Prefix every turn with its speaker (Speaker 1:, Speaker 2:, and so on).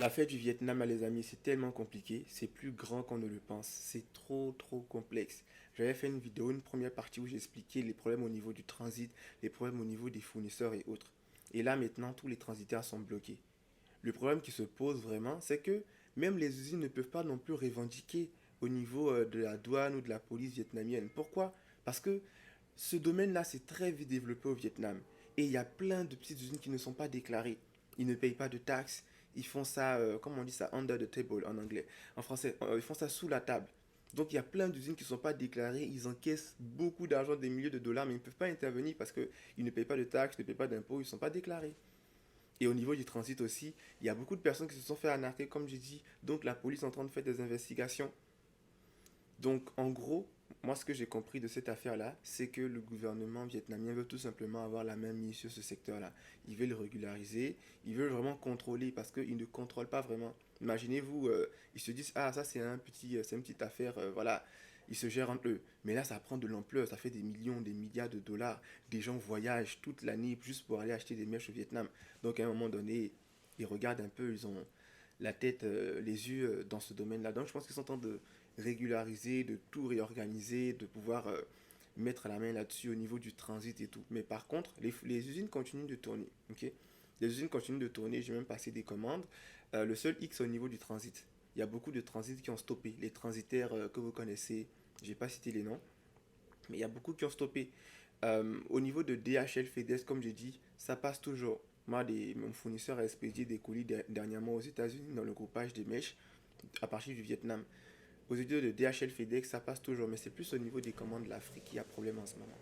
Speaker 1: L'affaire du Vietnam, les amis, c'est tellement compliqué, c'est plus grand qu'on ne le pense, c'est trop complexe. J'avais fait une vidéo, une première partie où j'expliquais les problèmes au niveau du transit, les problèmes au niveau des fournisseurs et autres. Et là maintenant, tous les transitaires sont bloqués. Le problème qui se pose vraiment, c'est que même les usines ne peuvent pas non plus revendiquer au niveau de la douane ou de la police vietnamienne. Pourquoi? Parce que ce domaine-là, c'est très vite développé au Vietnam. Et il y a plein de petites usines qui ne sont pas déclarées. Ils ne payent pas de taxes. Ils font ça, comment on dit ça, under the table en anglais. En français, ils font ça sous la table. Donc il y a plein d'usines qui ne sont pas déclarées. Ils encaissent beaucoup d'argent, des milliers de dollars, mais ils ne peuvent pas intervenir parce qu'ils ne payent pas de taxes, ne payent pas d'impôts, ils ne sont pas déclarés. Et au niveau du transit aussi, il y a beaucoup de personnes qui se sont fait arnaquer, comme j'ai dit. Donc la police est en train de faire des investigations. Donc, en gros, moi, ce que j'ai compris de cette affaire-là, c'est que le gouvernement vietnamien veut tout simplement avoir la même mise sur ce secteur-là. Ils veulent le régulariser, ils veulent vraiment contrôler parce qu'ils ne contrôlent pas vraiment. Imaginez-vous, ils se disent, ah, ça c'est une petite affaire, voilà, ils se gèrent entre eux. Mais là, ça prend de l'ampleur, ça fait des millions, des milliards de dollars. Des gens voyagent toute l'année juste pour aller acheter des mèches au Vietnam. Donc, à un moment donné, ils regardent un peu, ils ont la tête, les yeux dans ce domaine-là. Donc, je pense qu'ils sont en train de régulariser, de tout réorganiser, de pouvoir mettre la main là-dessus au niveau du transit et tout. Mais par contre, les usines continuent de tourner. Ok, les usines continuent de tourner, j'ai même passé des commandes. Le seul X au niveau du transit. Il y a beaucoup de transits qui ont stoppé. Les transitaires que vous connaissez, j'ai pas cité les noms, mais il y a beaucoup qui ont stoppé. Au niveau de DHL FedEx, comme j'ai dit, ça passe toujours. Moi, mon fournisseur a expédié des colis dernièrement aux États-Unis dans le groupage des mèches à partir du Vietnam. Aux études de DHL FedEx, ça passe toujours, mais c'est plus au niveau des commandes de l'Afrique qu'il y a problème en ce moment.